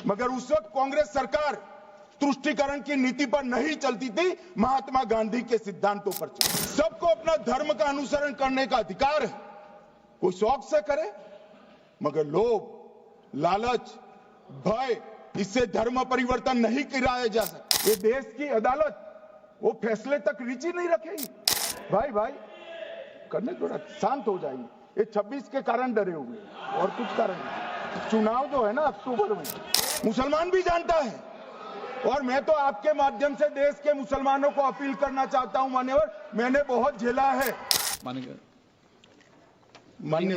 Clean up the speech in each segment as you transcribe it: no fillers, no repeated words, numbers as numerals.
मगर उस वक्त कांग्रेस सरकार तुष्टीकरण की नीति पर नहीं चलती थी, महात्मा गांधी के सिद्धांतों पर चलती। सबको अपना धर्म का अनुसरण करने का अधिकार है, कोई शौक से करे, मगर लोभ, लालच, भय, इससे धर्म परिवर्तन नहीं कराया जा सकता। ये देश की अदालत वो फैसले तक रीच नहीं रखेगी। भाई करने थोड़ा शांत हो जाएंगे। ये 26 के कारण डरे हुए हैं और कुछ कारण नहीं। चुनाव जो है ना अक्टूबर में, मुसलमान भी जानता है, और मैं तो आपके माध्यम से देश के मुसलमानों को अपील करना चाहता हूं मान्यवर, मैंने बहुत झेला है। माननीय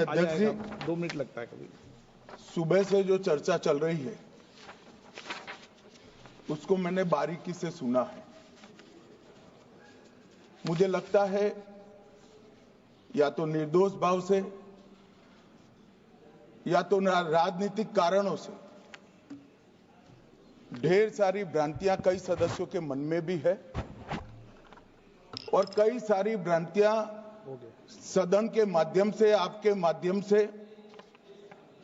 अध्यक्ष जी, 2 मिनट लगता है कभी। सुबह से जो चर्चा चल रही है उसको मैंने बारीकी से सुना है। मुझे लगता है या तो निर्दोष भाव से या तो राजनीतिक कारणों से ढेर सारी भ्रांतियां कई सदस्यों के मन में भी है, और कई सारी भ्रांतियां सदन के माध्यम से, आपके माध्यम से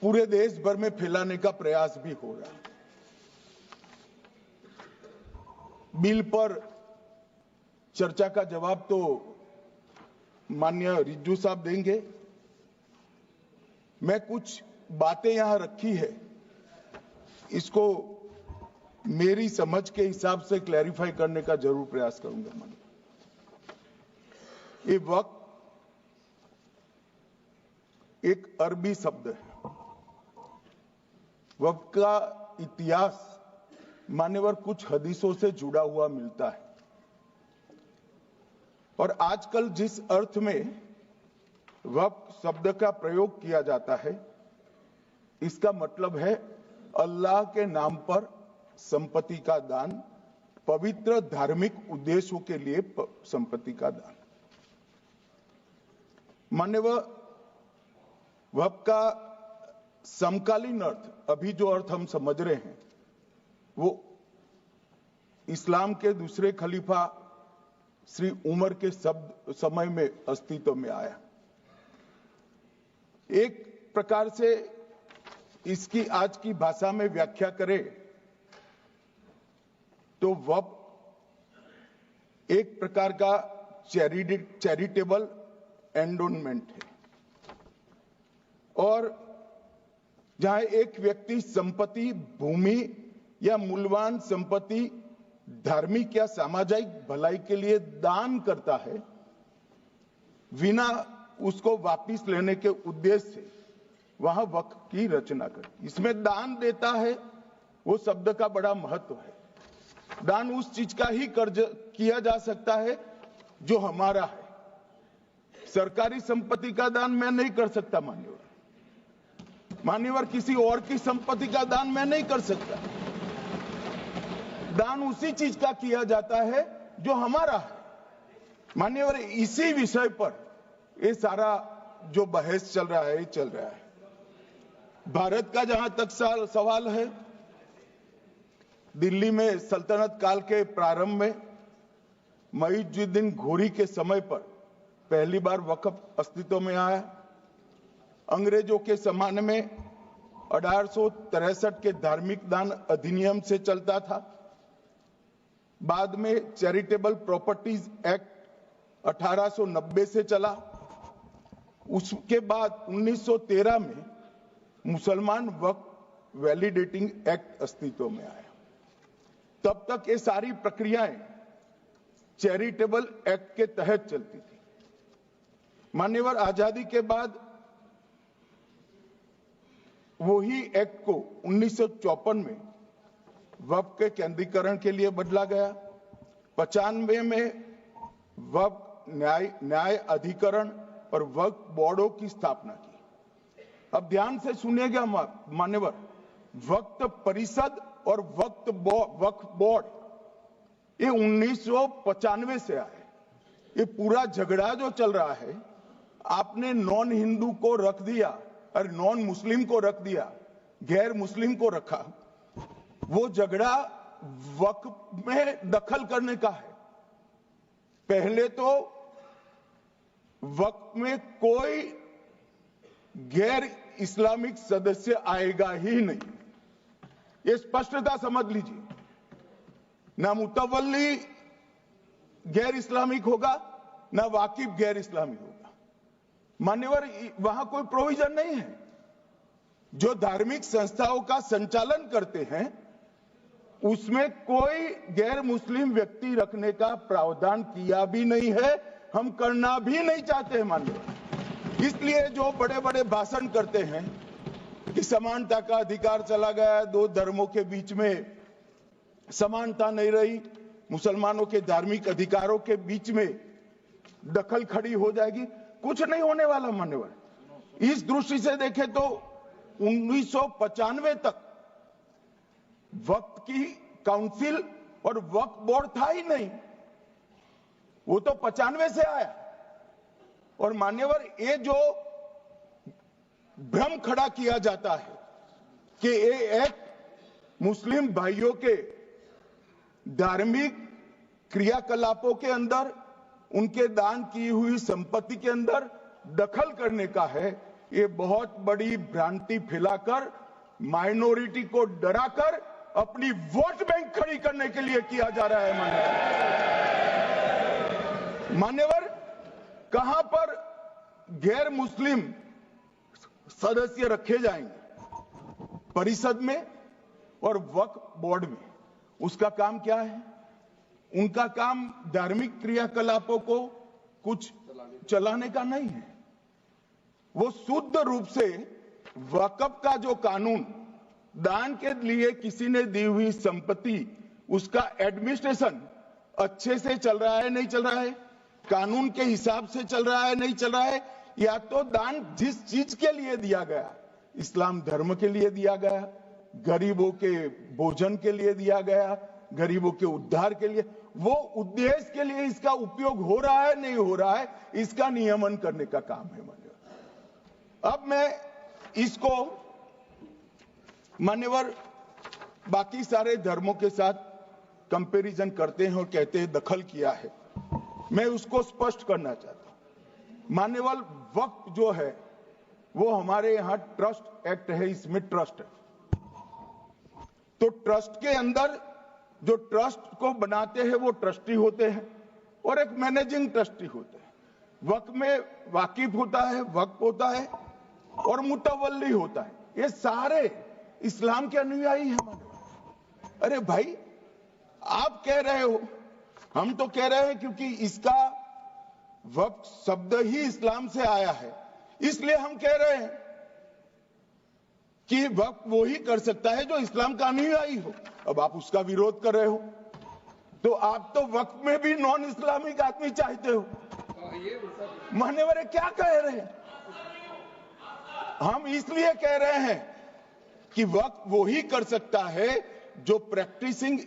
पूरे देश भर में फैलाने का प्रयास भी हो रहा है। बिल पर चर्चा का जवाब तो माननीय रिज्जू साहब देंगे। मैं कुछ बातें यहां रखी है, इसको मेरी समझ के हिसाब से क्लैरिफाई करने का जरूर प्रयास करूंगा। ये वक्त एक अरबी शब्द है। वक्त का इतिहास मान्यवर कुछ हदीसों से जुड़ा हुआ मिलता है, और आजकल जिस अर्थ में वक्त शब्द का प्रयोग किया जाता है, इसका मतलब है अल्लाह के नाम पर संपत्ति का दान, पवित्र धार्मिक उद्देश्यों के लिए संपत्ति का दान। मान्यवर, वक्त का समकालीन अर्थ, अभी जो अर्थ हम समझ रहे हैं, वो इस्लाम के दूसरे खलीफा श्री उमर के समय में अस्तित्व में आया। एक प्रकार से इसकी आज की भाषा में व्याख्या करें तो वक्फ एक प्रकार का चैरिटेबल एंडोनमेंट है, और जहां एक व्यक्ति संपत्ति, भूमि या मूल्यवान संपत्ति धार्मिक या सामाजिक भलाई के लिए दान करता है, बिना उसको वापस लेने के उद्देश्य से, वहां वक्फ की रचना कर। इसमें दान देता है, वो शब्द का बड़ा महत्व है। दान उस चीज का ही किया जा सकता है जो हमारा है। सरकारी संपत्ति का दान मैं नहीं कर सकता मान्यवर, किसी और की संपत्ति का दान मैं नहीं कर सकता। दान उसी चीज का किया जाता है जो हमारा है। मान्यवर, इसी विषय पर ये सारा जो बहस चल रहा है, चल रहा है। भारत का जहां तक सवाल है, दिल्ली में सल्तनत काल के प्रारंभ में मुइज़्ज़ुद्दीन घोरी के समय पर पहली बार वक्फ अस्तित्व में आया। अंग्रेजों के जमाने में 1863 के धार्मिक दान अधिनियम से चलता था। बाद में चैरिटेबल प्रॉपर्टीज एक्ट 1890 से चला। उसके बाद 1913 में मुसलमान वक्फ वैलिडेटिंग एक्ट अस्तित्व में आया। तब तक ये सारी प्रक्रियाएं चैरिटेबल एक्ट के तहत चलती थी। मान्यवर, आजादी के बाद वही एक्ट को 1954 में वक्फ के केंद्रीकरण के लिए बदला गया। 95 में वक्फ न्याय अधिकरण और वक्फ बोर्डों की स्थापना की। अब ध्यान से सुनिएगा मान्यवर, वक्फ परिषद और वक्फ बोर्ड ये 1995 से आए। ये पूरा झगड़ा जो चल रहा है, आपने नॉन हिंदू को रख दिया और नॉन मुस्लिम को रख दिया, गैर मुस्लिम को रखा। वो झगड़ा वक्फ में दखल करने का है। पहले तो वक्फ में कोई गैर इस्लामिक सदस्य आएगा ही नहीं। ये स्पष्टता समझ लीजिए, ना मुतवल्ली गैर इस्लामिक होगा, ना वाकिफ गैर इस्लामी होगा। मान्यवर, वहां कोई प्रोविजन नहीं है। जो धार्मिक संस्थाओं का संचालन करते हैं उसमें कोई गैर मुस्लिम व्यक्ति रखने का प्रावधान किया भी नहीं है, हम करना भी नहीं चाहते हैं मान्यवर। इसलिए जो बड़े बड़े भाषण करते हैं कि समानता का अधिकार चला गया, दो धर्मों के बीच में समानता नहीं रही, मुसलमानों के धार्मिक अधिकारों के बीच में दखल खड़ी हो जाएगी, कुछ नहीं होने वाला मान्यवर। इस दृष्टि से देखें तो 1995 तक वक्फ की काउंसिल और वक्फ बोर्ड था ही नहीं, वो तो 95 से आया। और मान्यवर, ये जो भ्रम खड़ा किया जाता है कि ये एक मुस्लिम भाइयों के धार्मिक क्रियाकलापों के अंदर, उनके दान की हुई संपत्ति के अंदर दखल करने का है, ये बहुत बड़ी भ्रांति फैलाकर माइनॉरिटी को डराकर अपनी वोट बैंक खड़ी करने के लिए किया जा रहा है मान्यवर। कहां पर गैर मुस्लिम सदस्य रखे जाएंगे? परिषद में और वक्फ बोर्ड में। उसका काम क्या है? उनका काम धार्मिक क्रियाकलापों को कुछ चलाने का नहीं है। वो शुद्ध रूप से वक्फ का जो कानून, दान के लिए किसी ने दी हुई संपत्ति, उसका एडमिनिस्ट्रेशन अच्छे से चल रहा है नहीं चल रहा है, कानून के हिसाब से चल रहा है नहीं चल रहा है, या तो दान जिस चीज के लिए दिया गया, इस्लाम धर्म के लिए दिया गया, गरीबों के भोजन के लिए दिया गया, गरीबों के उद्धार के लिए, वो उद्देश्य के लिए इसका उपयोग हो रहा है नहीं हो रहा है, इसका नियमन करने का काम है मान्यवर। अब मैं इसको मान्यवर बाकी सारे धर्मों के साथ कंपैरिजन करते हैं और कहते हैं दखल किया है, मैं उसको स्पष्ट करना चाहता हूं। मान्यवर, वक्फ जो है वो हमारे यहां ट्रस्ट एक्ट है, इसमें ट्रस्ट है। तो ट्रस्ट के अंदर जो ट्रस्ट को बनाते हैं वो ट्रस्टी होते हैं और एक मैनेजिंग ट्रस्टी होते हैं। वक्फ में वाकिफ होता है, वक्फ होता है और मुतवल्ली होता है। ये सारे इस्लाम के अनुयायी हैं। अरे भाई, आप कह रहे हो, हम तो कह रहे हैं क्योंकि इसका वक्फ शब्द ही इस्लाम से आया है, इसलिए हम कह रहे हैं कि वक्फ वो ही कर सकता है जो इस्लाम का अनुयायी हो। अब आप उसका विरोध कर रहे हो, तो आप तो वक्फ में भी नॉन इस्लामिक आदमी चाहते हो। मान्यवर, क्या कह रहे हैं? हम इसलिए कह रहे हैं कि वक्फ वो ही कर सकता है जो प्रैक्टिसिंग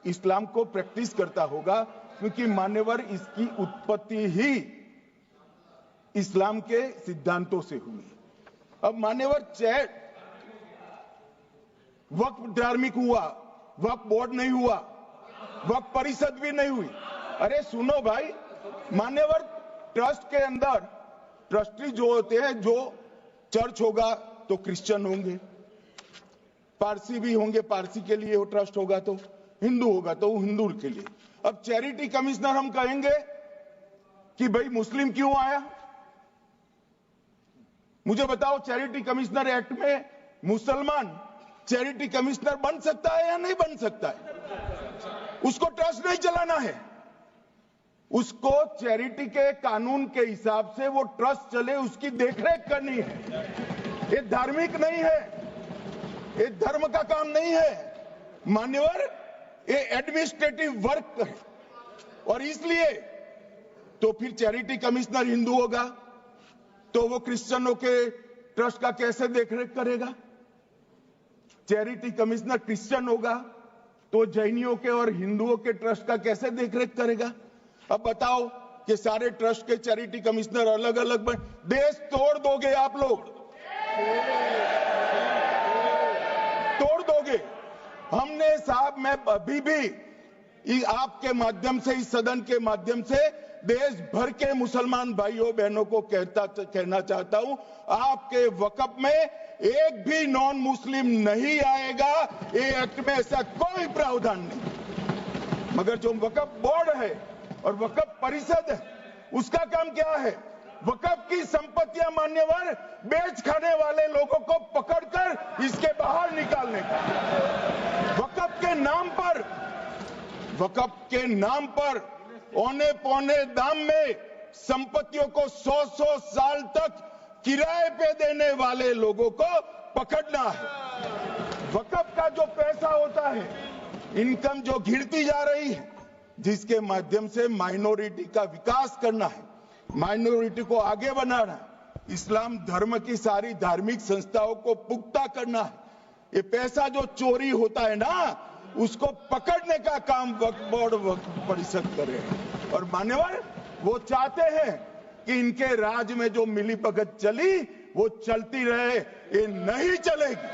इस्लाम को प्रैक्टिस करता होगा, क्योंकि मान्यवर इसकी उत्पत्ति ही इस्लाम के सिद्धांतों से हुई। अब मान्यवर, वक्फ धार्मिक हुआ, वक्फ बोर्ड नहीं हुआ, वक्फ परिषद भी नहीं हुई। अरे सुनो भाई, मान्यवर, ट्रस्ट के अंदर ट्रस्टी जो होते हैं, जो चर्च होगा तो क्रिश्चियन होंगे, पारसी भी होंगे, पारसी के लिए वो ट्रस्ट होगा, तो हिंदू होगा तो वो हिंदू के लिए। अब चैरिटी कमिश्नर हम कहेंगे कि भाई मुस्लिम क्यों आया? मुझे बताओ, चैरिटी कमिश्नर एक्ट में मुसलमान चैरिटी कमिश्नर बन सकता है या नहीं बन सकता है? उसको ट्रस्ट नहीं चलाना है, उसको चैरिटी के कानून के हिसाब से वो ट्रस्ट चले, उसकी देखरेख करनी है। ये धार्मिक नहीं है, ये धर्म का काम नहीं है मान्यवर, ये एडमिनिस्ट्रेटिव वर्क है। और इसलिए तो फिर चैरिटी कमिश्नर हिंदू होगा तो वो क्रिश्चियनों के ट्रस्ट का कैसे देखरेख करेगा? चैरिटी कमिश्नर क्रिश्चियन होगा तो जैनियों के और हिंदुओं के ट्रस्ट का कैसे देखरेख करेगा? अब बताओ कि सारे ट्रस्ट के चैरिटी कमिश्नर अलग अलग बन, देश तोड़ दोगे आप लोग, तोड़ दोगे। हमने साहब, मैं अभी भी आपके माध्यम से, इस सदन के माध्यम से देश भर के मुसलमान भाइयों बहनों को कहना चाहता हूं, आपके वक्फ में एक भी नॉन मुस्लिम नहीं आएगा। ये एक्ट में ऐसा कोई प्रावधान नहीं। मगर जो वक्फ बोर्ड है और वक्फ परिषद है, उसका काम क्या है? वक्फ की संपत्तियां मान्यवर बेच खाने वाले लोगों को पकड़कर इसके बाहर निकालने का। वक्फ के नाम पर औने पौने दाम में संपत्तियों को 100 साल तक किराए पे देने वाले लोगों को पकड़ना है। वक्फ का जो पैसा होता है, इनकम जो गिरती जा रही है, जिसके माध्यम से माइनॉरिटी का विकास करना है, माइनॉरिटी को आगे बढ़ाना है, इस्लाम धर्म की सारी धार्मिक संस्थाओं को पुख्ता करना है। ये पैसा जो चोरी होता है ना, उसको पकड़ने का काम वक्फ बोर्ड वक्फ परिषद करे। और मान्यवर वो चाहते हैं कि इनके राज में जो मिलीभगत चली वो चलती रहे। ये नहीं चलेगी,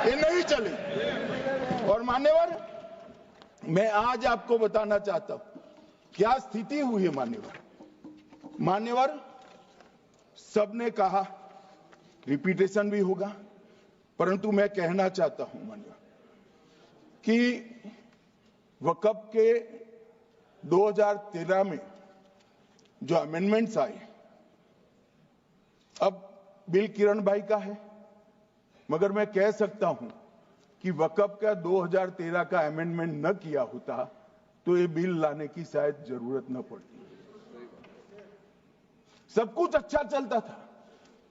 ये नहीं चलेगी। और मान्यवर मैं आज आपको बताना चाहता हूं क्या स्थिति हुई है। मान्यवर सबने कहा, रिपीटेशन भी होगा, परंतु मैं कहना चाहता हूं मान्यवर कि वक्फ के 2013 में जो अमेंडमेंट्स आए, अब बिल किरण भाई का है, मगर मैं कह सकता हूं कि वक्फ का 2013 का अमेंडमेंट न किया होता तो ये बिल लाने की शायद जरूरत न पड़ती। सब कुछ अच्छा चलता था।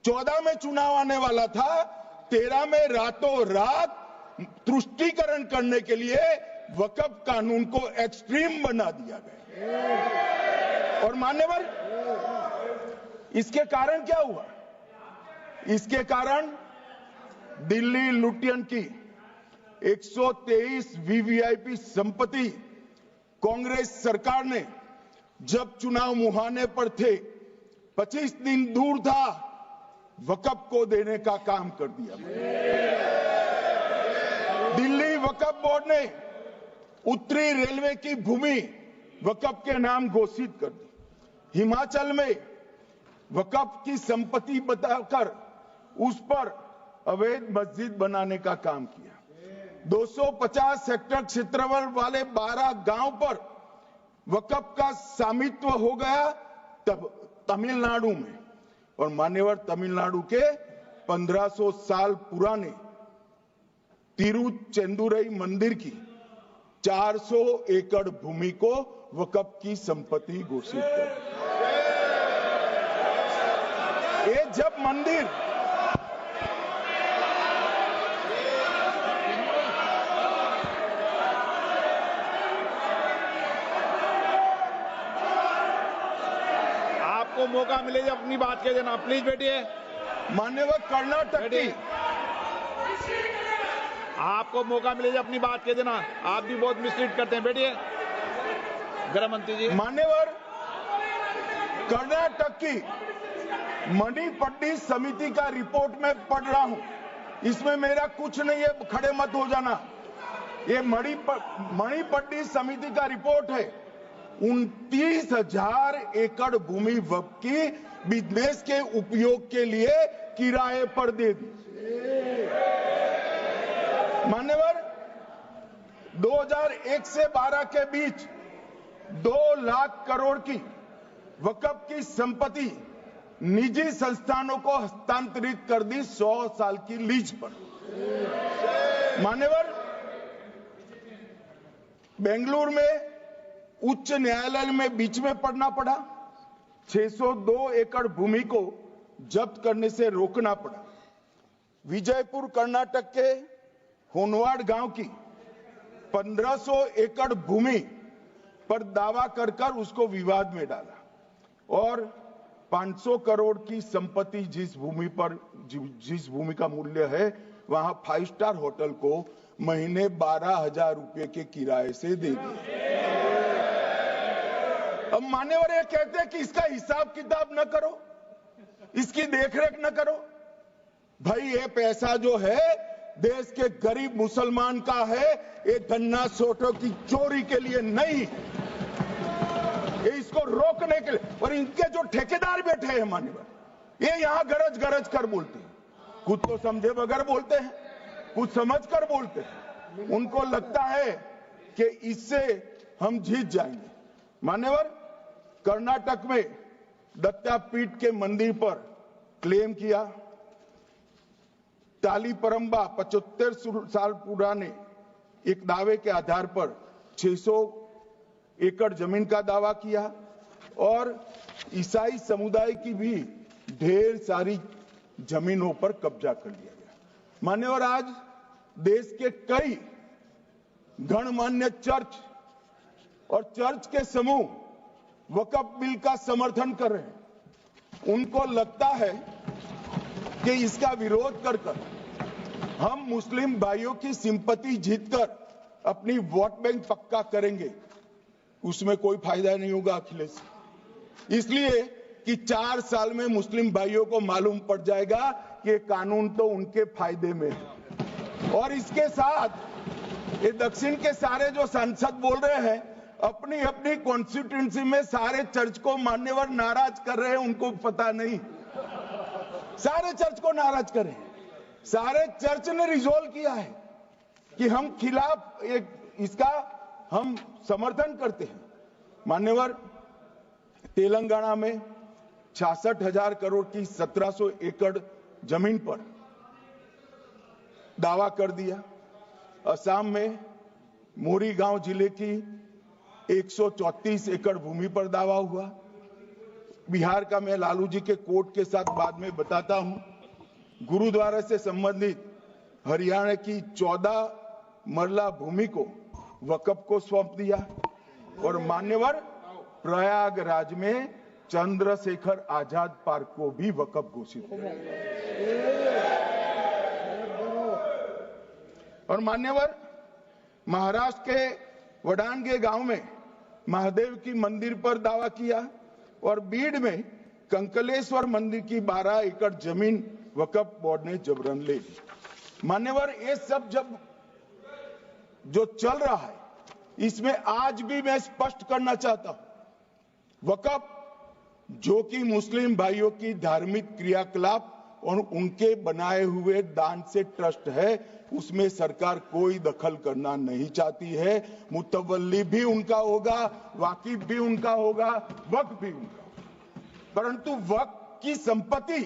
14 में चुनाव आने वाला था, 13 में रातों रात तुष्टीकरण करने के लिए वक्फ कानून को एक्सट्रीम बना दिया गया। और मान्यवर इसके कारण क्या हुआ? इसके कारण दिल्ली लुटियन की 123 वीवीआईपी संपत्ति कांग्रेस सरकार ने जब चुनाव मुहाने पर थे, 25 दिन दूर था, वक्फ को देने का काम कर दिया। दिल्ली वक्फ बोर्ड ने उत्तरी रेलवे की भूमि वक्फ के नाम घोषित कर दी। हिमाचल में वक्फ की संपत्ति बताकर उस पर अवैध मस्जिद बनाने का काम किया। 250 हेक्टेयर क्षेत्रफल वाले 12 गांव पर वक्फ का स्वामित्व हो गया तब तमिलनाडु में। और मान्यवर तमिलनाडु के 1500 साल पुराने तिरुचेंदुरई मंदिर की 400 एकड़ भूमि को वक्फ की संपत्ति घोषित कर। ये जब मंदिर आपको मौका मिले जब अपनी बात कह देना, प्लीज बैठिए। मान्यवर कर्नाटक की, आपको मौका मिले जब अपनी बात कह देना, आप भी बहुत मिसलीड करते हैं। बैठिए गृह मंत्री जी। मान्यवर कर्नाटक की मणिपट्टी समिति का रिपोर्ट में पढ़ रहा हूं, इसमें मेरा कुछ नहीं है, खड़े मत हो जाना। ये मणिपट्टी समिति का रिपोर्ट है। 29,000 एकड़ भूमि वक्फ की बिजनेस के उपयोग के लिए किराए पर दे दी। मान्यवर 2001 से 12 के बीच 2 लाख करोड़ की वक्फ की संपत्ति निजी संस्थानों को हस्तांतरित कर दी 100 साल की लीज पर। मान्यवर बेंगलुरु में उच्च न्यायालय में बीच में पढ़ना पड़ा, 602 एकड़ भूमि को जब्त करने से रोकना पड़ा। विजयपुर कर्नाटक के होनवाड़ गांव की 1500 एकड़ भूमि पर दावा कर उसको विवाद में डाला और 500 करोड़ की संपत्ति जिस भूमि का मूल्य है वहां 5 स्टार होटल को महीने 12,000 रुपए के किराए से दे दिया। अब मान्यवर ये कहते हैं कि इसका हिसाब किताब न करो, इसकी देखरेख न करो। भाई ये पैसा जो है देश के गरीब मुसलमान का है, ये गन्ना सोटों की चोरी के लिए नहीं। ये इसको रोकने के लिए। और इनके जो ठेकेदार बैठे हैं मान्यवर, ये यहां गरज गरज कर बोलते हैं, खुद तो समझे बगैर बोलते हैं, कुछ समझ कर बोलते हैं। उनको लगता है कि इससे हम जीत जाएंगे। मान्यवर, कर्नाटक में दत्तापीठ के मंदिर पर क्लेम किया, तालीपरंबा 75 साल पुराने एक दावे के आधार पर 600 एकड़ जमीन का दावा किया और ईसाई समुदाय की भी ढेर सारी जमीनों पर कब्जा कर लिया गया। मान्यवर, आज देश के कई गणमान्य चर्च और चर्च के समूह वक्फ बिल का समर्थन कर रहे हैं। उनको लगता है कि इसका विरोध कर हम मुस्लिम भाइयों की सिंपैथी जीतकर अपनी वोट बैंक पक्का करेंगे। उसमें कोई फायदा नहीं होगा अखिलेश, इसलिए कि 4 साल में मुस्लिम भाइयों को मालूम पड़ जाएगा कि कानून तो उनके फायदे में है। और इसके साथ ये दक्षिण के सारे जो सांसद बोल रहे हैं, अपनी अपनी कॉन्स्टिट्यूएंसी में सारे चर्च को मान्यवर नाराज कर रहे हैं। उनको पता नहीं, सारे चर्च को नाराज कर रहे हैं। सारे चर्च ने रिजोल्व किया है कि हम खिलाफ इसका हम समर्थन करते हैं। मान्यवर, तेलंगाना में 66,000 करोड़ की 1700 एकड़ जमीन पर दावा कर दिया। असम में मोरीगांव जिले की 134 एकड़ भूमि पर दावा हुआ। बिहार का मैं लालू जी के कोर्ट के साथ बाद में बताता हूं। गुरुद्वारा से संबंधित हरियाणा की 14 मरला भूमि को वक्फ को सौंप दिया। और मान्यवर, प्रयागराज में चंद्रशेखर आजाद पार्क को भी वक्फ घोषित किया। और मान्यवर, महाराष्ट्र के वडानगे गांव में महादेव की मंदिर पर दावा किया और बीड में कंकलेश्वर मंदिर की 12 एकड़ जमीन वक्फ बोर्ड ने जबरन ले ली। मान्यवर, ये सब जब जो चल रहा है, इसमें आज भी मैं स्पष्ट करना चाहता हूं, वक्फ जो कि मुस्लिम भाइयों की धार्मिक क्रियाकलाप और उनके बनाए हुए दान से ट्रस्ट है, उसमें सरकार कोई दखल करना नहीं चाहती है। मुतवल्ली भी उनका होगा, वाकिफ भी उनका होगा, वक्फ भी उनका होगा। परंतु वक्फ की संपत्ति,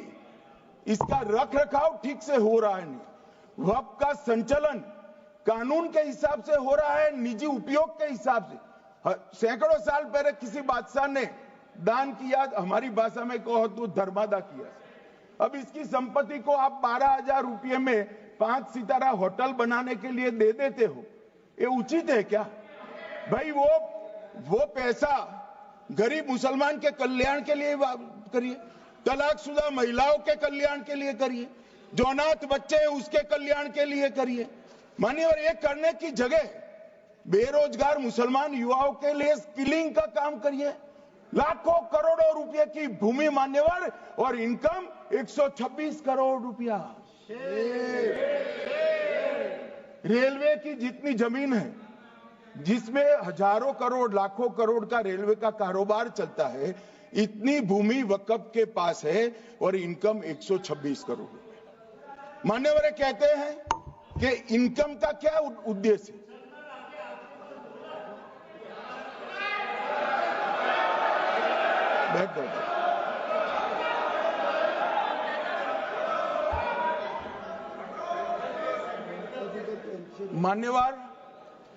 इसका रख रखाव ठीक से हो रहा है नहीं। वक्फ का संचालन कानून के हिसाब से हो रहा है, निजी उपयोग के हिसाब से। सैकड़ों साल पहले किसी बादशाह ने दान किया, हमारी भाषा में कहो तो धर्मादा किया। अब इसकी संपत्ति को आप 12,000 रुपये में 5 सितारा होटल बनाने के लिए दे देते हो, ये उचित है क्या भाई? वो पैसा गरीब मुसलमान के कल्याण के लिए करिए, तलाकशुदा महिलाओं के कल्याण के लिए करिए, जो अनाथ बच्चे हैं उसके कल्याण के लिए करिए। मान्यवर, ये करने की जगह बेरोजगार मुसलमान युवाओं के लिए स्किलिंग का काम करिए। लाखों करोड़ों रुपए की भूमि मान्यवर, और इनकम 126 करोड़ रुपया। रेलवे की जितनी जमीन है, जिसमें हजारों करोड़ लाखों करोड़ का रेलवे का कारोबार चलता है, इतनी भूमि वक्फ के पास है और इनकम 126 करोड़ रुपए। मान्यवर कहते हैं कि इनकम का क्या उद्देश्य है? बैठ जाओ। मान्यवर,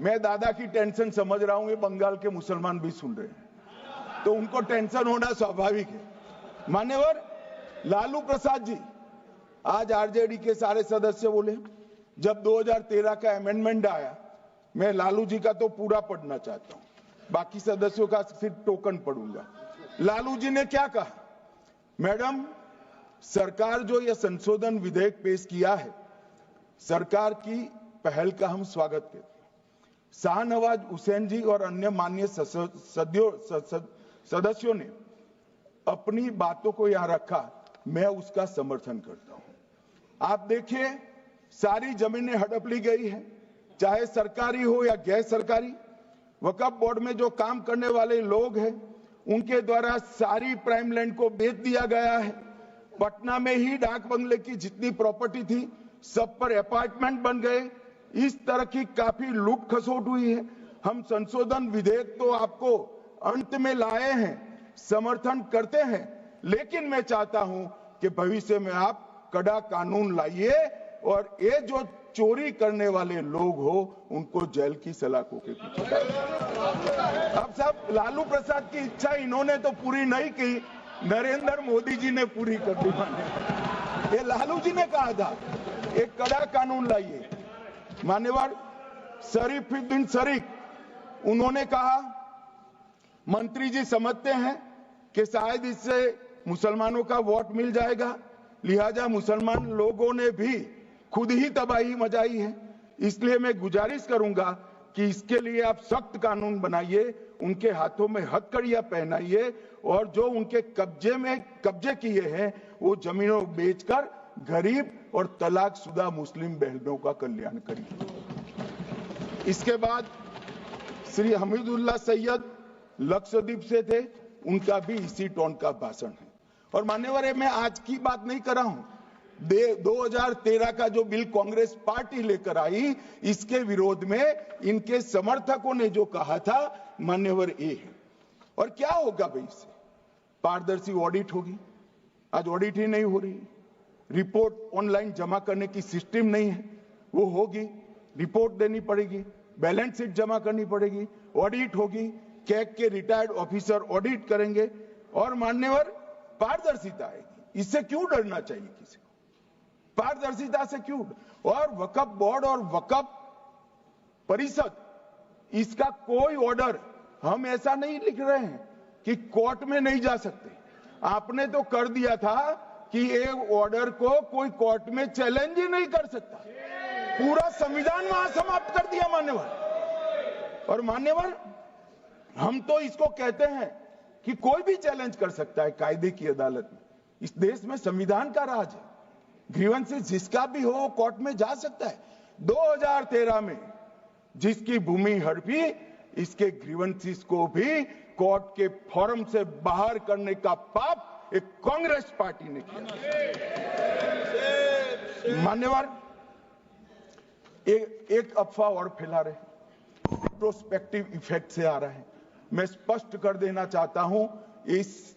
मैं दादा की टेंशन समझ रहा हूं, ये बंगाल के मुसलमान भी सुन रहे हैं, तो उनको टेंशन होना स्वाभाविक है। मान्यवर, लालू प्रसाद जी, आज आरजेडी के सारे सदस्य बोले, जब 2013 का अमेंडमेंट आया, मैं लालू जी का तो पूरा पढ़ना चाहता हूं, बाकी सदस्यों का सिर्फ टोकन पढ़ूंगा। लालू जी ने क्या कहा? मैडम, सरकार जो यह संशोधन विधेयक पेश किया है, सरकार की पहल का हम स्वागत करते हैं। शाहनवाज हुसैन जी और अन्य माननीय सदस्यों ने अपनी बातों को यहां रखा, मैं उसका समर्थन करता हूं। आप देखिए, सारी जमीनें हड़प ली गई है, चाहे सरकारी हो या गैर सरकारी। वक्फ बोर्ड में जो काम करने वाले लोग हैं, उनके द्वारा सारी प्राइम लैंड को बेच दिया गया है। पटना में ही डाक बंगले की जितनी प्रॉपर्टी थी सब पर अपार्टमेंट बन गए। इस तरह की काफी लूट खसोट हुई है। हम संशोधन विधेयक तो आपको अंत में लाए हैं, समर्थन करते हैं, लेकिन मैं चाहता हूं कि भविष्य में आप कड़ा कानून लाइए और ये जो चोरी करने वाले लोग हो उनको जेल की सलाखों के पीछे डालिए। अब साहब लालू प्रसाद की इच्छा इन्होंने तो पूरी नहीं की, नरेंद्र मोदी जी ने पूरी कर दी। ये लालू जी ने कहा था एक कड़ा कानून लाइए। मान्यवर शरीफुद्दीन शरीफ उन्होंने कहा मंत्री जी समझते हैं कि शायद इससे मुसलमानों का वोट मिल जाएगा, लिहाजा मुसलमान लोगों ने भी खुद ही तबाही मचाई है, इसलिए मैं गुजारिश करूंगा कि इसके लिए आप सख्त कानून बनाइए, उनके हाथों में हथकड़ियां पहनाइए और जो उनके कब्जे किए हैं वो जमीनों बेचकर गरीब और तलाकशुदा मुस्लिम बहनों का कल्याण करिए। इसके बाद श्री हमीदुल्लाह सैयद लक्षद्वीप से थे, उनका भी इसी टोन का भाषण है। और मान्यवर मैं आज की बात नहीं कर रहा हूं, 2013 का जो बिल कांग्रेस पार्टी लेकर आई इसके विरोध में इनके समर्थकों ने जो कहा था मान्यवर ये है। और क्या होगा भाई इससे? पारदर्शी ऑडिट होगी, आज ऑडिट ही नहीं हो रही, रिपोर्ट ऑनलाइन जमा करने की सिस्टम नहीं है, वो होगी, रिपोर्ट देनी पड़ेगी, बैलेंस शीट जमा करनी पड़ेगी, ऑडिट होगी, कैग के रिटायर्ड ऑफिसर ऑडिट करेंगे और मान्यवर पारदर्शिता आएगी। इससे क्यों डरना चाहिए किसी को? पारदर्शिता से क्यों? और वक्फ बोर्ड और वक्फ परिषद इसका कोई ऑर्डर हम ऐसा नहीं लिख रहे हैं कि कोर्ट में नहीं जा सकते। आपने तो कर दिया था कि एक ऑर्डर को कोई कोर्ट में चैलेंज ही नहीं कर सकता, पूरा संविधान वहां समाप्त कर दिया मान्यवर। और मान्यवर हम तो इसको कहते हैं कि कोई भी चैलेंज कर सकता है कायदे की अदालत में। इस देश में संविधान का राज है, ग्रीवेंसेस जिसका भी हो कोर्ट में जा सकता है। 2013 में जिसकी भूमि हड़पी इसके ग्रीवेंसेस को भी कोर्ट के फोरम से बाहर करने का पाप एक कांग्रेस पार्टी ने किया। मान्यवर एक अफवाह और फैला रहे, रिट्रोस्पेक्टिव इफेक्ट से आ रहा है। मैं स्पष्ट कर देना चाहता हूं, इस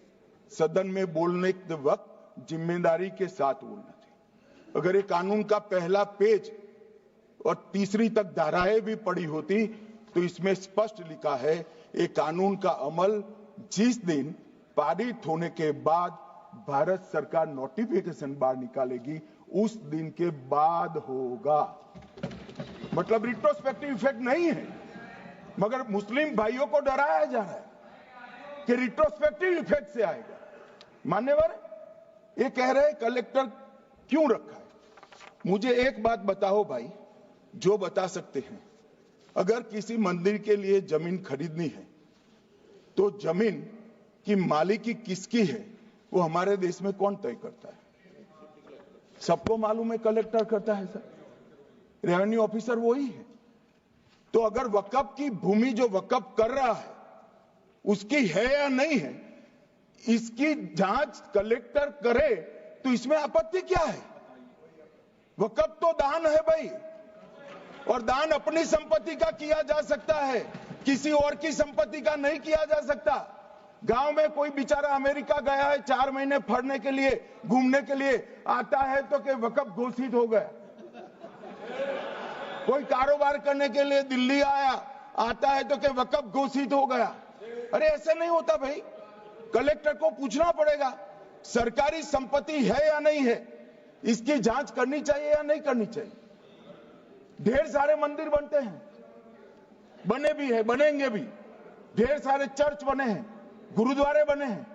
सदन में बोलने के वक्त जिम्मेदारी के साथ बोलना चाहिए। अगर ये कानून का पहला पेज और तीसरी तक धाराएं भी पड़ी होती तो इसमें स्पष्ट लिखा है ये कानून का अमल जिस दिन पारित होने के बाद भारत सरकार नोटिफिकेशन बाहर निकालेगी उस दिन के बाद होगा। मतलब रिट्रोस्पेक्टिव इफेक्ट नहीं है, मगर मुस्लिम भाइयों को डराया जा रहा है कि रिट्रोस्पेक्टिव इफेक्ट से आएगा। मान्यवर ये कह रहे कलेक्टर क्यों रखा है? मुझे एक बात बताओ भाई, जो बता सकते हैं, अगर किसी मंदिर के लिए जमीन खरीदनी है तो जमीन की मालिकी किसकी है वो हमारे देश में कौन तय करता है? सबको मालूम है, कलेक्टर करता है सर, रेवेन्यू ऑफिसर वही है। तो अगर वक्फ की भूमि जो वक्फ कर रहा है उसकी है या नहीं है, इसकी जांच कलेक्टर करे तो इसमें आपत्ति क्या है? वक्फ तो दान है भाई, और दान अपनी संपत्ति का किया जा सकता है, किसी और की संपत्ति का नहीं किया जा सकता। गांव में कोई बेचारा अमेरिका गया है 4 महीने पढ़ने के लिए, घूमने के लिए, आता है तो कि वक्फ घोषित हो गया। कोई कारोबार करने के लिए दिल्ली आया, आता है तो कि वक्फ घोषित हो गया। अरे ऐसे नहीं होता भाई, कलेक्टर को पूछना पड़ेगा सरकारी संपत्ति है या नहीं है, इसकी जांच करनी चाहिए या नहीं करनी चाहिए। ढेर सारे मंदिर बनते हैं, बने भी है, बनेंगे भी, ढेर सारे चर्च बने हैं, गुरुद्वारे बने हैं,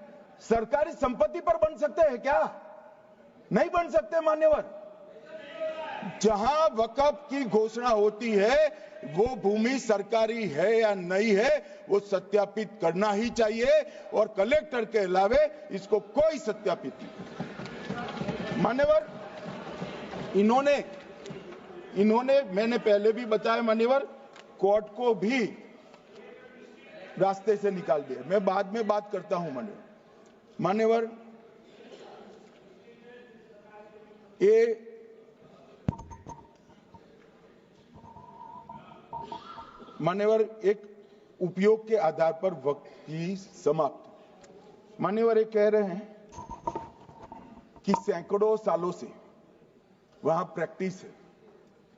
सरकारी संपत्ति पर बन सकते हैं क्या? नहीं बन सकते मान्यवर। जहां वक्फ की घोषणा होती है वो भूमि सरकारी है या नहीं है वो सत्यापित करना ही चाहिए, और कलेक्टर के अलावे इसको कोई सत्यापित नहीं। मान्यवर इन्होंने मैंने पहले भी बताया मान्यवर, कोर्ट को भी रास्ते से निकाल दिया। मैं बाद में बात करता हूं मान्यवर। ये मान्यवर एक उपयोग के आधार पर वक्त की समाप्ति। मान्यवर ये कह रहे हैं कि सैकड़ों सालों से वहां प्रैक्टिस है।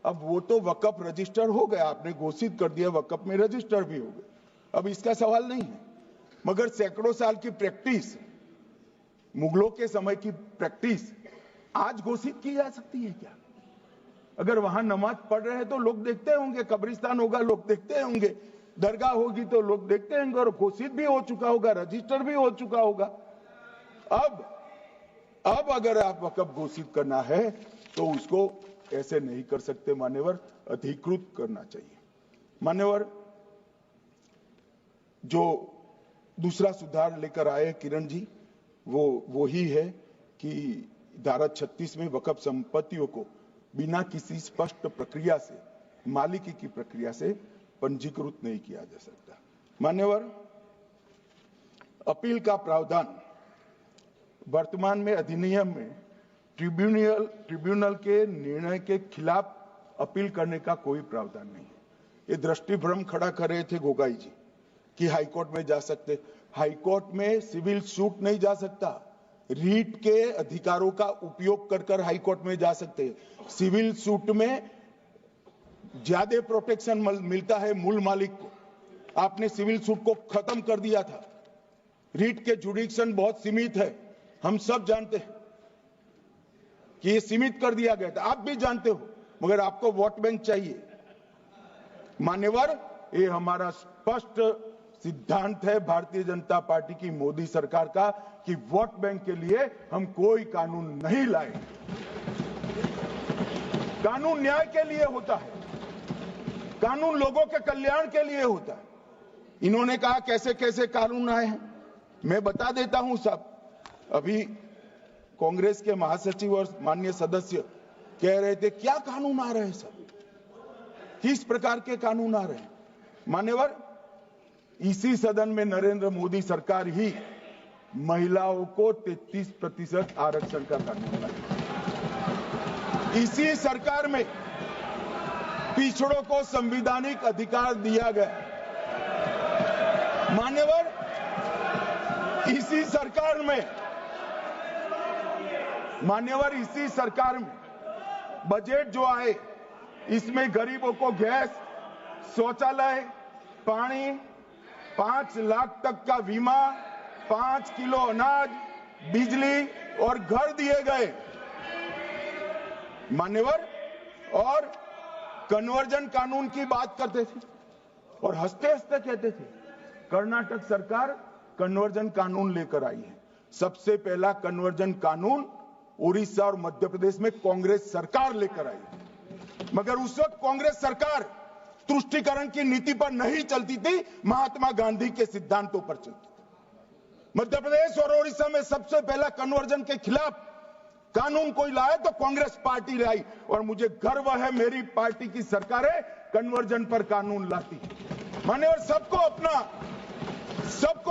अब वो तो वक्फ रजिस्टर हो गया, आपने घोषित कर दिया, वक्फ में रजिस्टर भी हो गए, अब इसका सवाल नहीं है। मगर सैकड़ों साल की प्रैक्टिस, मुगलों के समय की प्रैक्टिस आज घोषित की जा सकती है क्या? अगर वहां नमाज पढ़ रहे हैं तो लोग देखते होंगे, कब्रिस्तान होगा लोग देखते होंगे, दरगाह होगी तो लोग देखते होंगे, और घोषित भी हो चुका होगा, रजिस्टर भी हो चुका होगा। अब अगर आप वक्फ घोषित करना है तो उसको ऐसे नहीं कर सकते मान्यवर, अधिकृत करना चाहिए। मान्यवर, जो दूसरा सुधार लेकर आए किरण जी, वो ही है कि धारा 36 में वक्फ संपत्तियों को बिना किसी स्पष्ट प्रक्रिया से, मालिकी की प्रक्रिया से पंजीकृत नहीं किया जा सकता। मान्यवर, अपील का प्रावधान वर्तमान में अधिनियम में ट्रिब्यूनल के निर्णय के खिलाफ अपील करने का कोई प्रावधान नहीं है। ये दृष्टिभ्रम खड़ा कर रहे थे गोगाई जी कि हाईकोर्ट में जा सकते। हाईकोर्ट में सिविल सूट नहीं जा सकता, रीट के अधिकारों का उपयोग कर हाईकोर्ट में जा सकते हैं। सिविल सूट में ज्यादा प्रोटेक्शन मिलता है मूल मालिक को। आपने सिविल सूट को खत्म कर दिया था, रीट के जुडिक्शन बहुत सीमित है, हम सब जानते हैं कि ये सीमित कर दिया गया था, आप भी जानते हो, मगर आपको वोट बैंक चाहिए। मान्यवर, ये हमारा स्पष्ट सिद्धांत है भारतीय जनता पार्टी की, मोदी सरकार का, कि वोट बैंक के लिए हम कोई कानून नहीं लाए। कानून न्याय के लिए होता है, कानून लोगों के कल्याण के लिए होता है। इन्होंने कहा कैसे कैसे कानून आए हैं, मैं बता देता हूं सब। अभी कांग्रेस के महासचिव और माननीय सदस्य कह रहे थे क्या कानून आ रहे हैं सब, किस प्रकार के कानून आ रहे हैं। मान्यवर, इसी सदन में नरेंद्र मोदी सरकार ही महिलाओं को 33% आरक्षण का कानून लाई। इसी सरकार में पिछड़ों को संवैधानिक अधिकार दिया गया। मान्यवर, इसी सरकार में बजट जो आए, इसमें गरीबों को गैस, शौचालय, पानी, 5 लाख तक का बीमा, 5 किलो अनाज, बिजली और घर दिए गए। मान्यवर, और कन्वर्जन कानून की बात करते थे और हंसते हंसते कहते थे कर्नाटक सरकार कन्वर्जन कानून लेकर आई है। सबसे पहला कन्वर्जन कानून उड़ीसा और मध्य प्रदेश में कांग्रेस सरकार लेकर आई, मगर उस वक्त कांग्रेस सरकार तुष्टीकरण की नीति पर नहीं चलती थी, महात्मा गांधी के सिद्धांतों पर चलती थी। मध्य प्रदेश और उड़ीसा में सबसे पहला कन्वर्जन के खिलाफ कानून कोई लाए तो कांग्रेस पार्टी लाई, और मुझे गर्व है मेरी पार्टी की सरकारें कन्वर्जन पर कानून लाती है। मान्यवर, सबको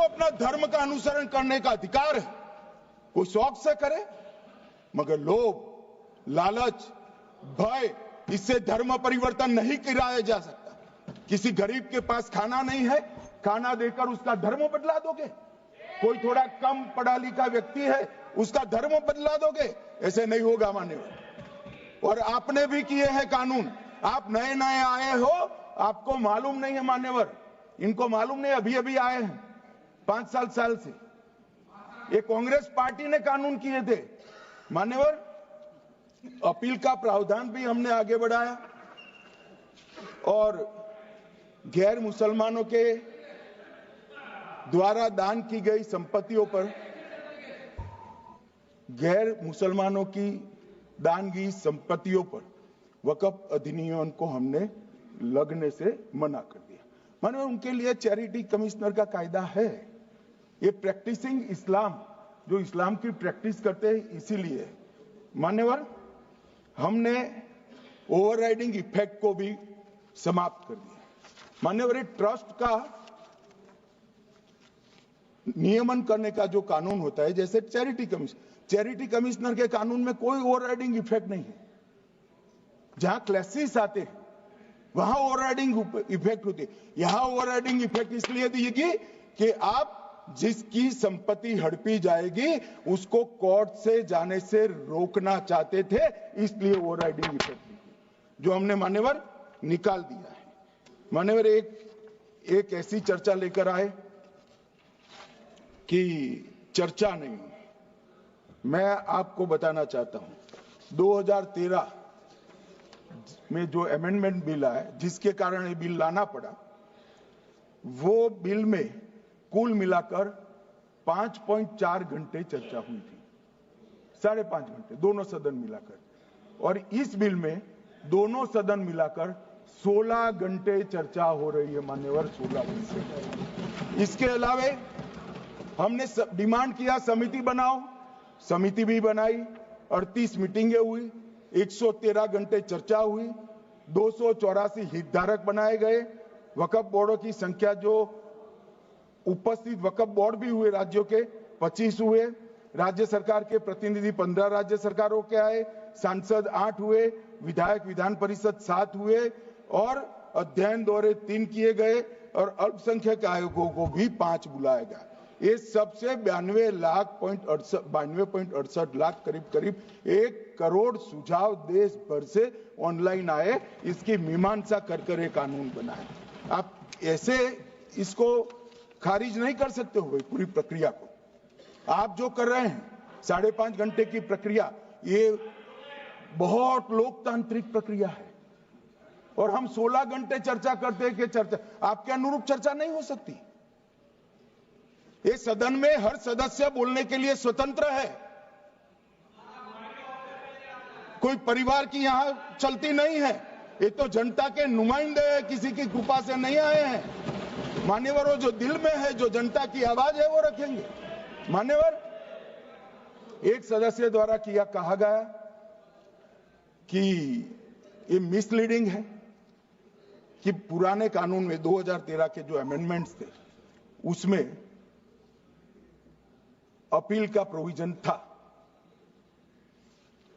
अपना धर्म का अनुसरण करने का अधिकार है, कोई शौक से करे, मगर लोभ, लालच, भय, इससे धर्म परिवर्तन नहीं कराया जा सकता। किसी गरीब के पास खाना नहीं है, खाना देकर उसका धर्म बदला दोगे? कोई थोड़ा कम पढ़ा लिखा व्यक्ति है, उसका धर्म बदला दोगे? ऐसे नहीं होगा मान्यवर। और आपने भी किए हैं कानून, आप नए नए आए हो, आपको मालूम नहीं है मान्यवर, इनको मालूम नहीं, अभी अभी आए हैं 5 साल से। ये कांग्रेस पार्टी ने कानून किए थे मान्यवर। अपील का प्रावधान भी हमने आगे बढ़ाया, और गैर मुसलमानों के द्वारा दान की गई संपत्तियों पर, गैर मुसलमानों की दान की संपत्तियों पर वक्फ अधिनियम को हमने लगने से मना कर दिया। मानो उनके लिए चैरिटी कमिश्नर का कायदा है। ये प्रैक्टिसिंग इस्लाम, जो इस्लाम की प्रैक्टिस करते हैं, इसीलिए मान्यवर हमने ओवरराइडिंग इफेक्ट को भी समाप्त कर दिया। मान्यवर, ट्रस्ट का नियमन करने का जो कानून होता है, जैसे चैरिटी कमिश्नर के कानून में कोई ओवरराइडिंग इफेक्ट नहीं है। जहां क्लासेस आते हैं वहां ओवरराइडिंग इफेक्ट होती है। यहां ओवरराइडिंग इफेक्ट इसलिए दिएगी कि आप जिसकी संपत्ति हड़पी जाएगी उसको कोर्ट से जाने से रोकना चाहते थे, इसलिए ओवरराइडिंग इफेक्ट जो हमने मान्यवर निकाल दिया है। मान्यवर एक ऐसी चर्चा लेकर आए कि चर्चा नहीं। मैं आपको बताना चाहता हूं 2013 में जो अमेंडमेंट बिल आया, जिसके कारण ये बिल लाना पड़ा, वो बिल में कुल मिलाकर 5.4 घंटे चर्चा हुई थी, 5.5 घंटे दोनों सदन मिलाकर। और इस बिल में दोनों सदन मिलाकर 16 घंटे चर्चा हो रही है मान्यवर, 16 घंटे। इसके अलावे हमने डिमांड किया समिति बनाओ, समिति भी बनाई, 38 मीटिंगें हुई, 113 घंटे चर्चा हुई, 284 हितधारक बनाए गए। वक्फ बोर्डों की संख्या जो उपस्थित वक्फ बोर्ड भी हुए राज्यों के 25 हुए, राज्य सरकार के प्रतिनिधि 15 राज्य सरकारों के आए, सांसद 8 हुए, विधायक विधान परिषद 7 हुए और अध्ययन दौरे 3 किए गए और अल्पसंख्यक आयोगों को भी 5 बुलाया गया। ये सबसे 92.68 लाख करीब 1 करोड़ सुझाव देश भर से ऑनलाइन आए। इसकी मीमांसा कर ये कानून बना है। आप ऐसे इसको खारिज नहीं कर सकते हो पूरी प्रक्रिया को। आप जो कर रहे हैं 5.5 घंटे की प्रक्रिया, ये बहुत लोकतांत्रिक प्रक्रिया है और हम 16 घंटे चर्चा करते हैं कि चर्चा आपके अनुरूप चर्चा नहीं हो सकती। ये सदन में हर सदस्य बोलने के लिए स्वतंत्र है, कोई परिवार की यहां चलती नहीं है। ये तो जनता के नुमाइंदे हैं, किसी की कृपा से नहीं आए हैं। मान्यवर, वो जो दिल में है, जो जनता की आवाज है, वो रखेंगे। मान्यवर, एक सदस्य द्वारा कहा गया कि ये मिसलीडिंग है कि पुराने कानून में 2013 के जो अमेंडमेंट्स थे उसमें अपील का प्रोविजन था।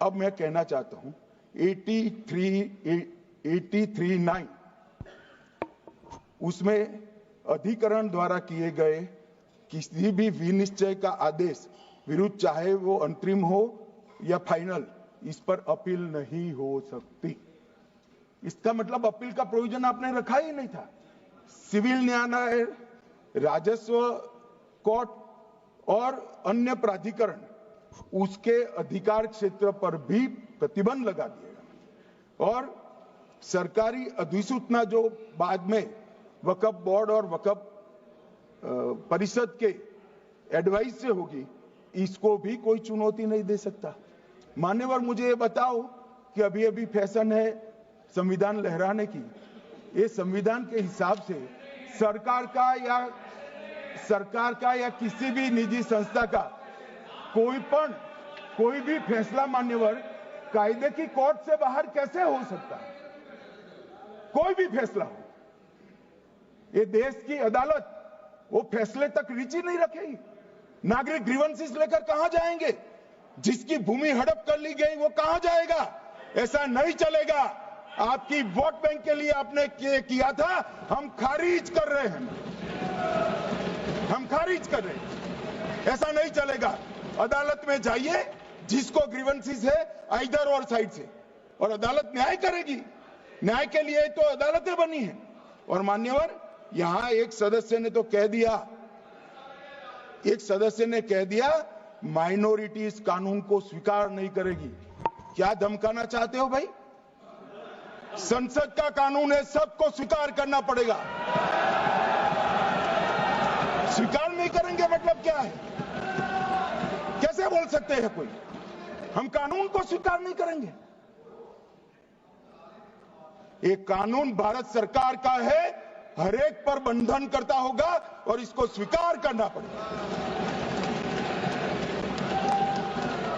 अब मैं कहना चाहता हूं 83(9) उसमें अधिकरण द्वारा किए गए किसी भी विनिश्चय का आदेश विरुद्ध, चाहे वो अंतरिम हो या फाइनल, इस पर अपील नहीं हो सकती। इसका मतलब अपील का प्रोविजन आपने रखा ही नहीं था। सिविल न्यायालय, राजस्व कोर्ट और अन्य प्राधिकरण उसके अधिकार क्षेत्र पर भी प्रतिबंध लगा दिएगा। और सरकारी अधिसूचना जो बाद में वक्फ बोर्ड और वक्फ परिषद के एडवाइस से होगी, इसको भी कोई चुनौती नहीं दे सकता। मान्यवर, मुझे ये बताओ कि अभी फैशन है संविधान लहराने की। ये संविधान के हिसाब से सरकार का या किसी भी निजी संस्था का कोई भी फैसला मान्यवर कायदे की कोर्ट से बाहर कैसे हो सकता है? कोई भी फैसला हो, ये देश की अदालत वो फैसले तक रुचि नहीं रखेगी। नागरिक ग्रीवेंसेस लेकर कहां जाएंगे? जिसकी भूमि हड़प कर ली गई वो कहां जाएगा? ऐसा नहीं चलेगा। आपकी वोट बैंक के लिए आपने किया था, हम खारिज कर रहे हैं, हम खारिज कर रहे हैं। ऐसा नहीं चलेगा। अदालत में जाइए, जिसको ग्रीवेंसेस है इधर और साइड से, और अदालत न्याय करेगी। न्याय के लिए तो अदालतें बनी है। और मान्यवर, यहां एक सदस्य ने कह दिया माइनॉरिटी इस कानून को स्वीकार नहीं करेगी। क्या धमकाना चाहते हो भाई? संसद का कानून है, सबको स्वीकार करना पड़ेगा। स्वीकार नहीं करेंगे मतलब क्या है? कैसे बोल सकते हैं कोई हम कानून को स्वीकार नहीं करेंगे? ये कानून भारत सरकार का है, हर एक पर बंधन करता होगा और इसको स्वीकार करना पड़ेगा।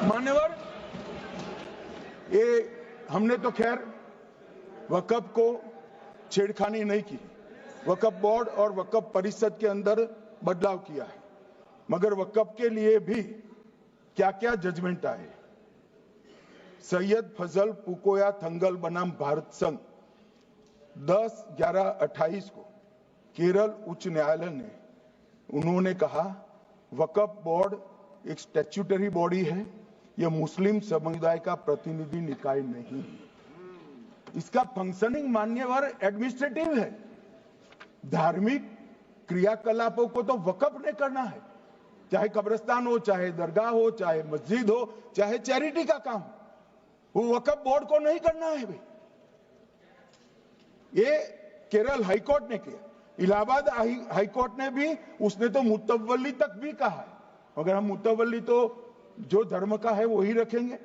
मान्यवर, ये हमने तो खैर वक्फ को छेड़खानी नहीं की। वक्फ बोर्ड और वक्फ परिषद के अंदर बदलाव किया है। मगर वक्फ के लिए भी क्या क्या जजमेंट आए। सैयद फजल पुकोया थंगल बनाम भारत संघ 10/11/28 को केरल उच्च न्यायालय ने उन्होंने कहा वक्फ बोर्ड एक स्टैट्यूटरी बॉडी है, यह मुस्लिम समुदाय का प्रतिनिधि निकाय नहीं है। इसका फंक्शनिंग मान्यवर एडमिनिस्ट्रेटिव है। धार्मिक क्रियाकलापों को तो वक्फ ने करना है, चाहे कब्रिस्तान हो, चाहे दरगाह हो, चाहे मस्जिद हो, चाहे चैरिटी का काम, वो वक्फ बोर्ड को नहीं करना है भाई। ये केरल हाईकोर्ट ने किया, इलाहाबाद हाईकोर्ट ने भी, उसने तो मुतवल्ली तक भी कहा है। अगर हम मुतवल्ली तो जो धर्म का है वही रखेंगे।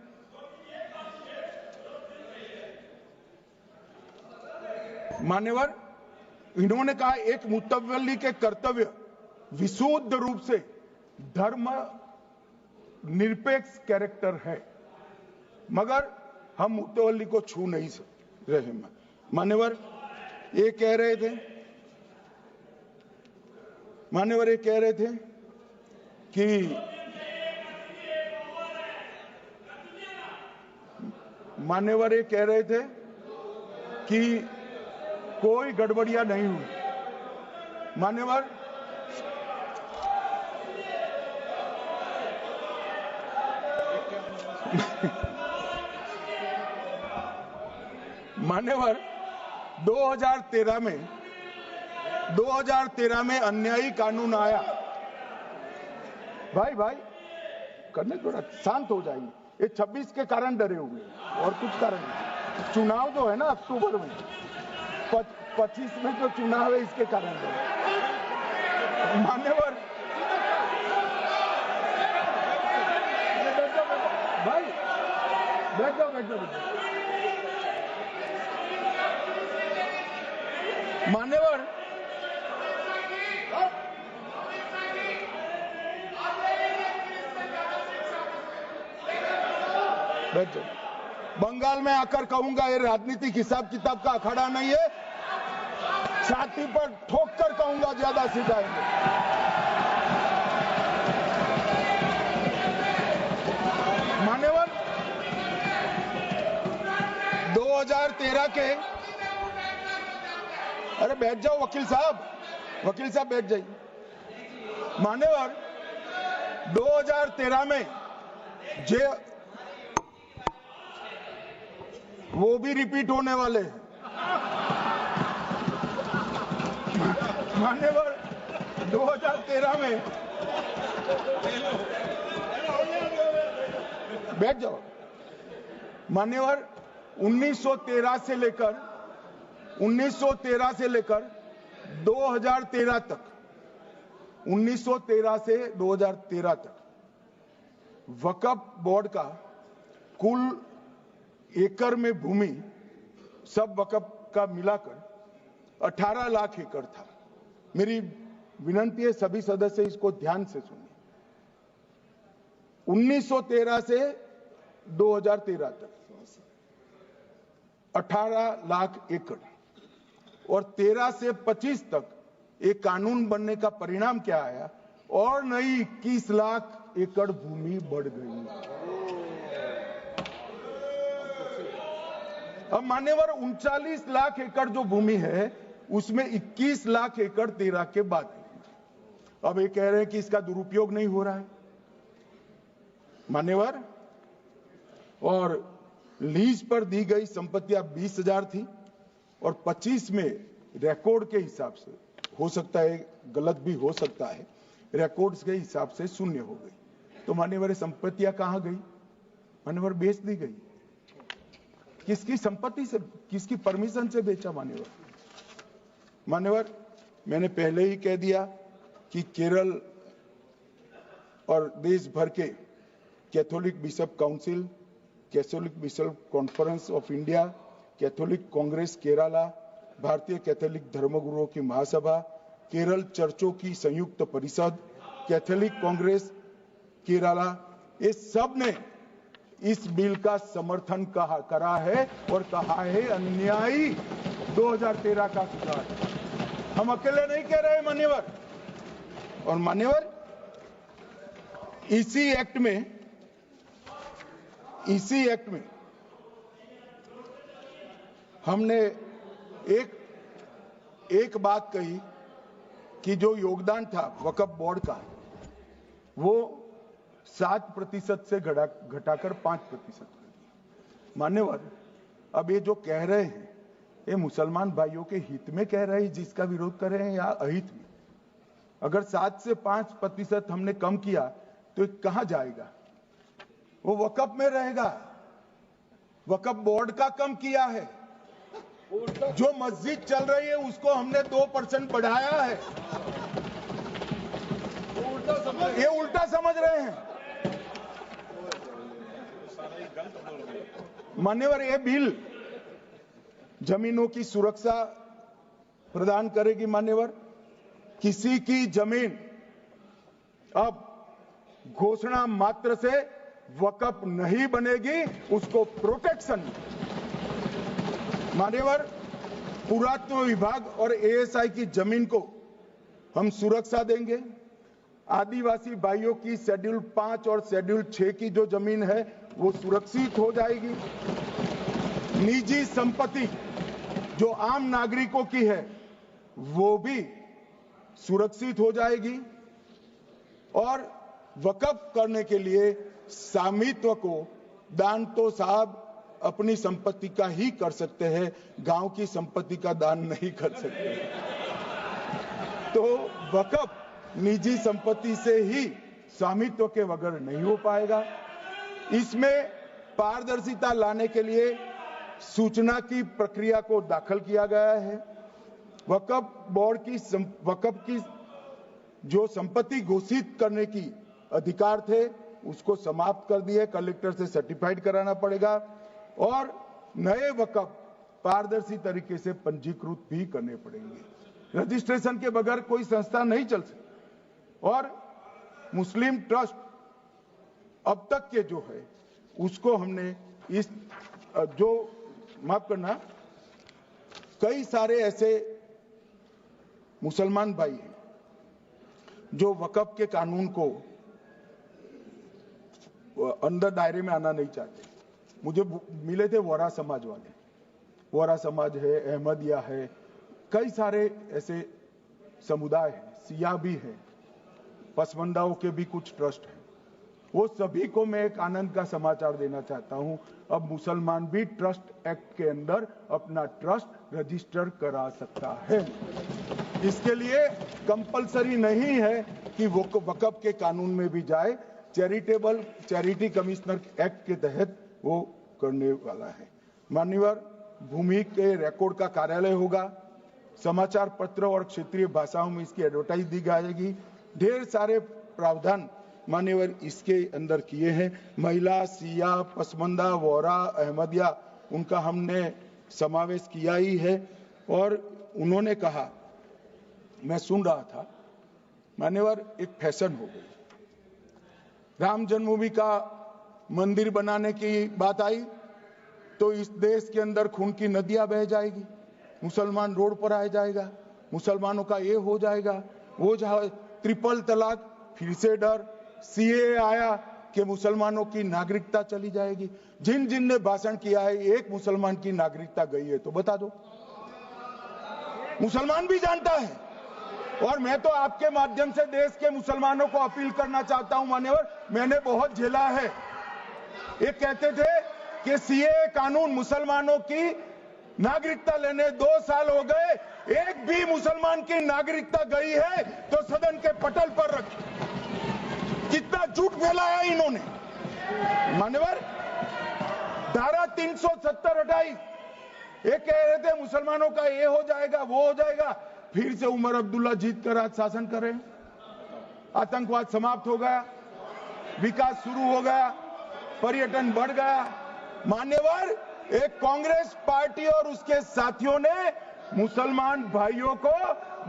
मान्यवर, इन्होंने कहा एक मुतवल्ली के कर्तव्य विशुद्ध रूप से धर्म निरपेक्ष कैरेक्टर है, मगर हम मुतवल्ली को छू नहीं रहे। मान्यवर ये कह रहे थे कि मान्यवर ये कह रहे थे कि कोई गड़बड़ियां नहीं हुई। मान्यवर मान्यवर 2013 में अन्यायी कानून आया। भाई करने थोड़ा शांत हो जाइए। ये 26 के कारण डरे हुए हैं और कुछ कारण नहीं। चुनाव जो है ना अक्टूबर में, 25 में जो चुनाव है इसके कारण डरे। मान्यवर भाई बैठ जाओ। मान्यवर बैठ जाओ। बंगाल में आकर कहूंगा ये राजनीतिक हिसाब किताब का अखाड़ा नहीं है, छाती पर ठोक कर कहूंगा ज्यादा सिखाएंगे। मान्यवर 2013 के, अरे बैठ जाओ वकील साहब बैठ जाइए। मान्यवर 2013 में वो भी रिपीट होने वाले हैं। मान्यवर 2013 में बैठ जाओ। मान्यवर 1913 से लेकर 2013 तक 1913 से 2013 तक वक्फ बोर्ड का कुल एकड़ में भूमि सब वक्फ का मिलाकर 18 लाख एकड़ था। मेरी विनंती है सभी सदस्य इसको ध्यान से सुनिए। 1913 से 2013 तक 18 लाख एकड़ और 13 से 25 तक एक कानून बनने का परिणाम क्या आया और नई 21 लाख एकड़ भूमि बढ़ गई। अब मान्यवर 39 लाख एकड़ जो भूमि है उसमें 21 लाख एकड़ 13 के बाद। अब ये कह रहे हैं कि इसका दुरुपयोग नहीं हो रहा है मान्यवर। और लीज पर दी गई संपत्तियां 20,000 थी और 25 में रिकॉर्ड के हिसाब से, हो सकता है गलत भी हो सकता है, रिकॉर्ड्स के हिसाब से शून्य हो गई। तो मान्यवर संपत्तियां कहां गई? मान्यवर बेच दी गई। किसकी संपत्ति से, किसकी परमिशन से बेचा? मान्यवर मैंने पहले ही कह दिया कि केरल और देश भर के Catholic bishop council, Catholic bishop conference of India, Catholic Congress Kerala, भारतीय कैथोलिक धर्मगुरुओं की महासभा, केरल चर्चों की संयुक्त परिषद, कैथोलिक कांग्रेस केरला, ये सब ने इस बिल का समर्थन करा है और कहा है अन्यायी 2013 का सुधार। हम अकेले नहीं कह रहे मान्यवर। और मान्यवर इसी एक्ट में हमने एक बात कही कि जो योगदान था वक्फ बोर्ड का वो 7% से घटाकर 5% कर दिया। मान्यवर, अब ये जो कह रहे हैं ये मुसलमान भाइयों के हित में कह रहे हैं जिसका विरोध कर रहे हैं या अहित में? अगर 7 से 5% हमने कम किया तो कहां जाएगा? वो वक्फ में रहेगा। वक्फ बोर्ड का कम किया है। जो मस्जिद चल रही है उसको हमने 2% बढ़ाया है। ये उल्टा समझ रहे हैं। मान्यवर, ये बिल जमीनों की सुरक्षा प्रदान करेगी। मान्यवर, किसी की जमीन अब घोषणा मात्र से वक्फ नहीं बनेगी, उसको प्रोटेक्शन। मान्यवर, पुरातत्व विभाग और एएसआई की जमीन को हम सुरक्षा देंगे। आदिवासी भाइयों की शेड्यूल 5 और शेड्यूल 6 की जो जमीन है वो सुरक्षित हो जाएगी। निजी संपत्ति जो आम नागरिकों की है वो भी सुरक्षित हो जाएगी। और वक्फ करने के लिए स्वामित्व को दान तो साहब अपनी संपत्ति का ही कर सकते हैं, गांव की संपत्ति का दान नहीं कर सकते। तो वक्फ निजी संपत्ति से ही स्वामित्व के बगैर नहीं हो पाएगा। इसमें पारदर्शिता लाने के लिए सूचना की प्रक्रिया को दाखिल किया गया है। वक्फ बोर्ड की वक्फ की जो संपत्ति घोषित करने की अधिकार थे उसको समाप्त कर दिए। कलेक्टर से सर्टिफाइड कराना पड़ेगा और नए वक्फ पारदर्शी तरीके से पंजीकृत भी करने पड़ेंगे। रजिस्ट्रेशन के बगैर कोई संस्था नहीं चल सकती। और मुस्लिम ट्रस्ट अब तक के जो है उसको हमने इस जो माफ करना, कई सारे ऐसे मुसलमान भाई हैं जो वक्फ के कानून को अंदर दायरे में आना नहीं चाहते। मुझे मिले थे वोरा समाज वाले, वोरा समाज है, अहमदिया है, कई सारे ऐसे समुदाय हैं, सिया भी है, पसमंदाओं के भी कुछ ट्रस्ट हैं। वो सभी को मैं एक आनंद का समाचार देना चाहता हूं, अब मुसलमान भी ट्रस्ट एक्ट के अंदर अपना ट्रस्ट रजिस्टर करा सकता है। इसके लिए कंपलसरी नहीं है कि वो वक्फ के कानून में भी जाए, चैरिटी कमिश्नर एक्ट के तहत वो करने वाला है। मान्यवर, भूमि के रिकॉर्ड का कार्यालय होगा, समाचार पत्र और क्षेत्रीय भाषाओं में इसकी एडवर्टाइज दी जाएगी। ढेर सारे प्रावधान मान्यवर इसके अंदर किए हैं। महिला, सिया, पसमंदा, वोरा, अहमदिया, उनका हमने समावेश किया ही है। और उन्होंने कहा, मैं सुन रहा था, मान्यवर एक फैशन हो गई। राम जन्मभूमि का मंदिर बनाने की बात आई तो इस देश के अंदर खून की नदियां बह जाएगी, मुसलमान रोड पर आ जाएगा, मुसलमानों का ये हो जाएगा, वो ट्रिपल तलाक, फिर से डर, सीए आया कि मुसलमानों की नागरिकता चली जाएगी। जिन जिन ने भाषण किया है, एक मुसलमान की नागरिकता गई है तो बता दो। मुसलमान भी जानता है। और मैं तो आपके माध्यम से देश के मुसलमानों को अपील करना चाहता हूं, मान्यवर, मैंने बहुत झेला है। ये कहते थे कि सीए कानून मुसलमानों की नागरिकता लेने 2 साल हो गए, एक भी मुसलमान की नागरिकता गई है तो सदन के पटल पर रखी। कितना झूठ फैलाया इन्होंने। मान्यवर, धारा 370 हटाई, ये कह रहे थे मुसलमानों का ये हो जाएगा, वो हो जाएगा। फिर से उमर अब्दुल्ला जीत कर आज शासन कर रहे हैं। आतंकवाद समाप्त हो गया, विकास शुरू हो गया, पर्यटन बढ़ गया। मान्यवर, एक कांग्रेस पार्टी और उसके साथियों ने मुसलमान भाइयों को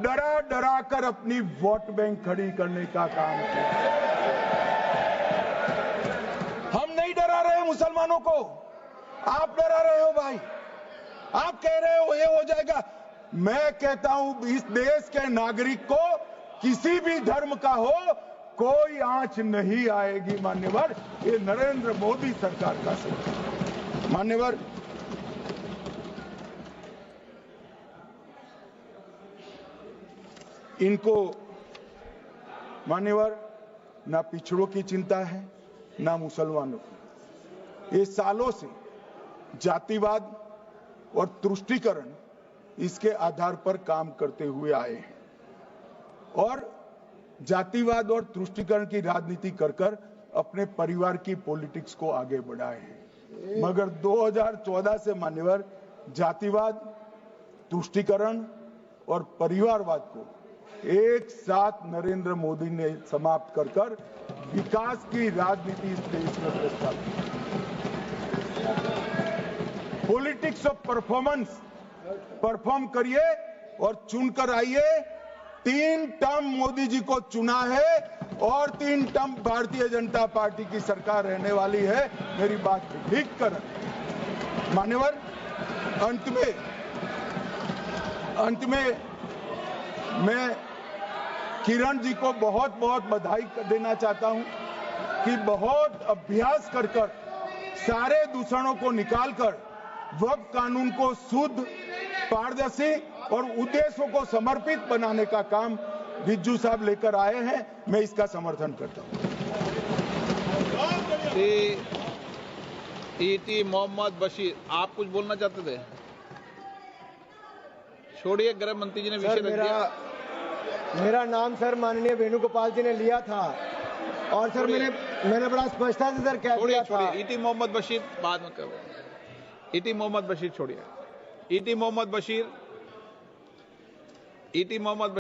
डरा डरा कर अपनी वोट बैंक खड़ी करने का काम किया। हम नहीं डरा रहे मुसलमानों को, आप डरा रहे हो भाई। आप कह रहे हो ये हो जाएगा। मैं कहता हूं इस देश के नागरिक को, किसी भी धर्म का हो, कोई आंच नहीं आएगी मान्यवर। ये नरेंद्र मोदी सरकार का सरकार। मान्यवर, इनको मान्यवर ना पिछड़ों की चिंता है ना मुसलमानों की। ये सालों से जातिवाद और तुष्टीकरण इसके आधार पर काम करते हुए आए हैं और जातिवाद और तुष्टीकरण की राजनीति कर कर अपने परिवार की पॉलिटिक्स को आगे बढ़ाए हैं। मगर 2014 से मान्यवर जातिवाद, तुष्टीकरण और परिवारवाद को एक साथ नरेंद्र मोदी ने समाप्त कर कर विकास की राजनीति इस देश में प्रस्तावित की। पॉलिटिक्स ऑफ परफॉर्मेंस, परफॉर्म करिए और चुनकर आइए। 3 टर्म मोदी जी को चुना है और 3 टर्म भारतीय जनता पार्टी की सरकार रहने वाली है। मेरी बात ठीक कर मान्यवर, अंत में मैं किरण जी को बहुत बहुत बधाई देना चाहता हूं कि बहुत अभ्यास कर सारे दूषणों को निकालकर वक्फ कानून को शुद्ध, पारदर्शी और उद्देश्यों को समर्पित बनाने का काम रिज्जू साहब लेकर आए हैं। मैं इसका समर्थन करता हूं। ईटी मोहम्मद बशीर, आप कुछ बोलना चाहते थे? छोड़िए, गृह मंत्री जी ने विषय रख दिया। मेरा नाम सर माननीय वेणुगोपाल जी ने लिया था और सर मैंने बड़ा स्पष्टता से सर कह दिया था। ईटी मोहम्मद बशीर बाद में करो। ईटी मोहम्मद बशीर छोड़िए। ईटी मोहम्मद बशीर